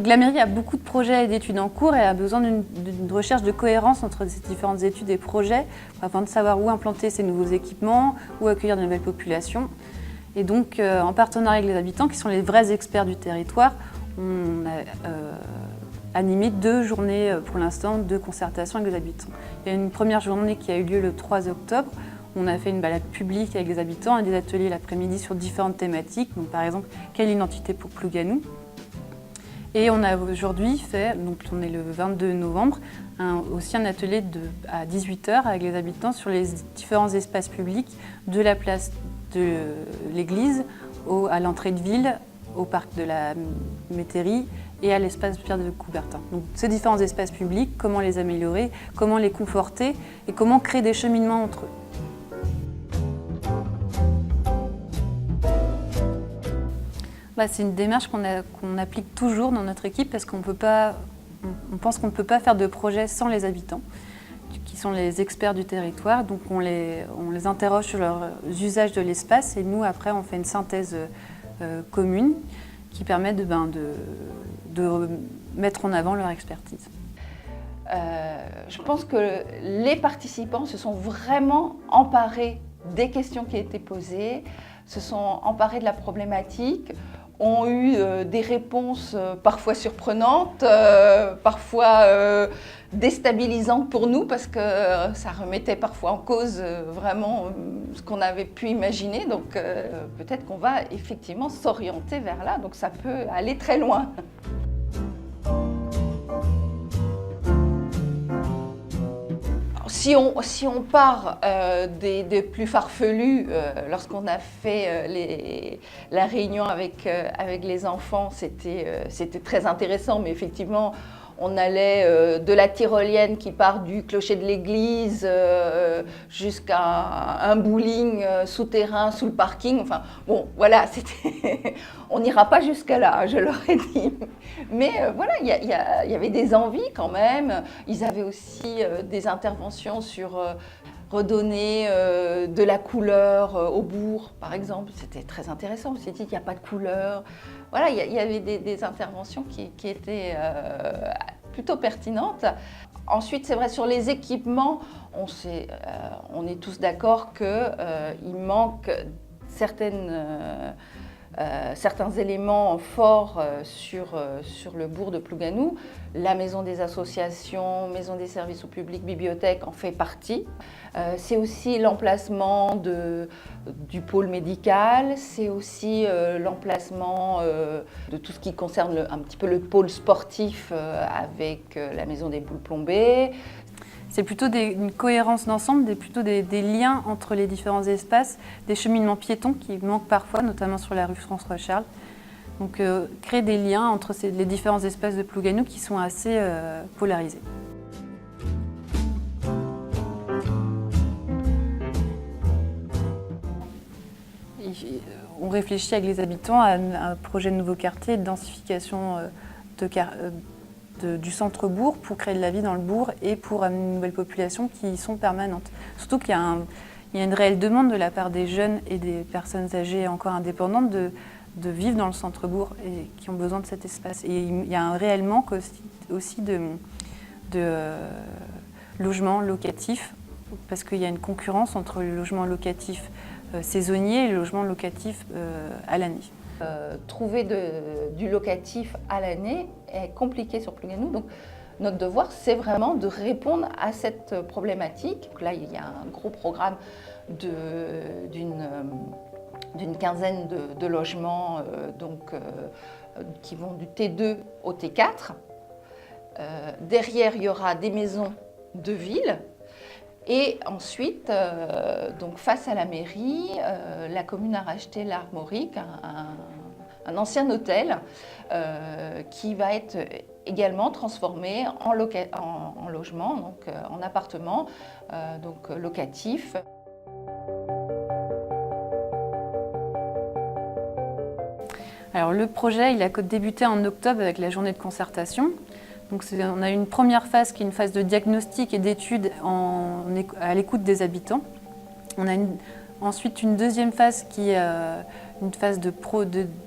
Donc la mairie a beaucoup de projets et d'études en cours et a besoin d'une recherche de cohérence entre ces différentes études et projets afin de savoir où implanter ces nouveaux équipements, où accueillir de nouvelles populations. Et donc en partenariat avec les habitants, qui sont les vrais experts du territoire, on a animé 2 journées pour l'instant de concertation avec les habitants. Il y a une première journée qui a eu lieu le 3 octobre. On a fait une balade publique avec les habitants et des ateliers l'après-midi sur différentes thématiques. Donc, par exemple, quelle identité pour Plougasnou? Et on a aujourd'hui fait, donc on est le 22 novembre, aussi un atelier à 18 h avec les habitants sur les différents espaces publics, de la place de l'église à l'entrée de ville, au parc de la Métairie et à l'espace Pierre de Coubertin. Donc ces différents espaces publics, comment les améliorer, comment les conforter et comment créer des cheminements entre eux. C'est une démarche qu'on applique toujours dans notre équipe parce qu'on pense qu'on ne peut pas faire de projet sans les habitants, qui sont les experts du territoire. Donc on les interroge sur leurs usages de l'espace et nous, après, on fait une synthèse commune qui permet de mettre en avant leur expertise. Je pense que les participants se sont vraiment emparés des questions qui étaient posées, se sont emparés de la problématique, ont eu des réponses parfois surprenantes, parfois déstabilisantes pour nous parce que ça remettait parfois en cause vraiment ce qu'on avait pu imaginer. Donc peut-être qu'on va effectivement s'orienter vers là, donc ça peut aller très loin. Si on part des plus farfelus, lorsqu'on a fait la réunion avec les enfants, c'était très intéressant, mais effectivement, on allait de la tyrolienne qui part du clocher de l'église jusqu'à un bowling souterrain sous le parking. Enfin, bon, voilà, on n'ira pas jusqu'à là, je leur ai dit. Mais voilà, il y avait des envies quand même. Ils avaient aussi des interventions sur redonner de la couleur au bourg, par exemple. C'était très intéressant. On s'est dit qu'il n'y a pas de couleur. Voilà, il y avait des interventions qui étaient plutôt pertinentes. Ensuite, c'est vrai, sur les équipements, on est tous d'accord qu'il manque certains éléments forts sur le bourg de Plougasnou. La maison des associations, maison des services au public, bibliothèque en fait partie. C'est aussi l'emplacement du pôle médical, c'est aussi l'emplacement de tout ce qui concerne un petit peu le pôle sportif avec la maison des boules plombées. C'est plutôt une cohérence d'ensemble, plutôt des liens entre les différents espaces, des cheminements piétons qui manquent parfois, notamment sur la rue François-Charles. Donc créer des liens entre les différents espaces de Plougasnou qui sont assez polarisés. On réfléchit avec les habitants à un projet de nouveau quartier de densification du centre-bourg pour créer de la vie dans le bourg et pour amener une nouvelle population qui y sont permanentes. Surtout qu'il y a une réelle demande de la part des jeunes et des personnes âgées encore indépendantes de vivre dans le centre-bourg et qui ont besoin de cet espace. Et il y a un réel manque aussi de logements locatifs parce qu'il y a une concurrence entre le logement locatif saisonnier et le logement locatif à l'année. Trouver du locatif à l'année est compliqué sur Plougasnou. Donc notre devoir, c'est vraiment de répondre à cette problématique. Donc là, il y a un gros programme d'une quinzaine de logements qui vont du T2 au T4. Derrière, il y aura des maisons de ville. Et ensuite, donc face à la mairie, la commune a racheté l'Armorique, un ancien hôtel qui va être également transformé en logement, donc en appartement, donc locatif. Alors le projet, il a débuté en octobre avec la journée de concertation. Donc on a une première phase qui est une phase de diagnostic et d'étude à l'écoute des habitants. On a ensuite une deuxième phase qui est une phase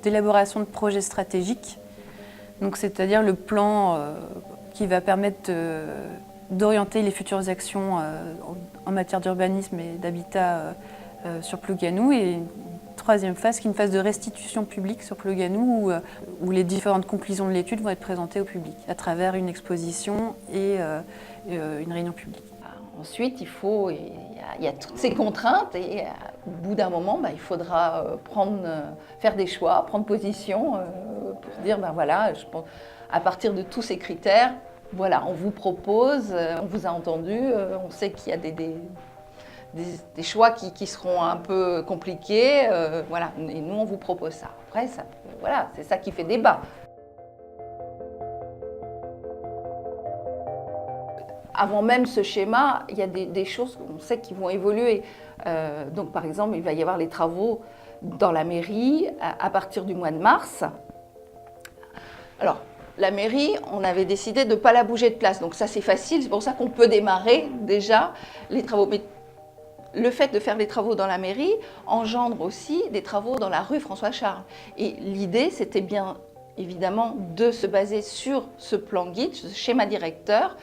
d'élaboration de projets stratégiques. Donc c'est-à-dire le plan qui va permettre d'orienter les futures actions en matière d'urbanisme et d'habitat sur Plougasnou, et une troisième phase qui est une phase de restitution publique sur Plougasnou où les différentes conclusions de l'étude vont être présentées au public à travers une exposition et une réunion publique. Ensuite, il y a toutes ces contraintes et au bout d'un moment, il faudra faire des choix, prendre position pour dire, voilà, je pense, à partir de tous ces critères, voilà, on vous propose, on vous a entendu, on sait qu'il y a des choix qui seront un peu compliqués, voilà, et nous on vous propose ça. Après, voilà, c'est ça qui fait débat. Avant même ce schéma, il y a des choses qu'on sait qui vont évoluer. Donc par exemple, il va y avoir les travaux dans la mairie à partir du mois de mars. Alors, la mairie, on avait décidé de ne pas la bouger de place, donc ça c'est facile, c'est pour ça qu'on peut démarrer déjà les travaux. Mais le fait de faire des travaux dans la mairie engendre aussi des travaux dans la rue François-Charles. Et l'idée, c'était bien évidemment de se baser sur ce plan guide, ce schéma directeur,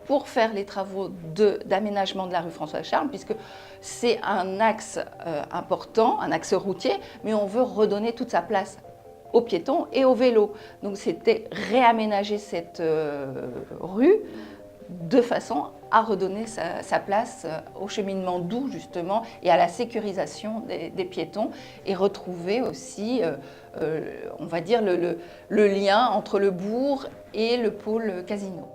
pour faire les travaux d'aménagement de la rue François-Charles, puisque c'est un axe important, un axe routier, mais on veut redonner toute sa place aux piétons et aux vélos. Donc c'était réaménager cette rue de façon à redonner sa place au cheminement doux justement et à la sécurisation des piétons, et retrouver aussi, on va dire, le lien entre le bourg et le pôle casino.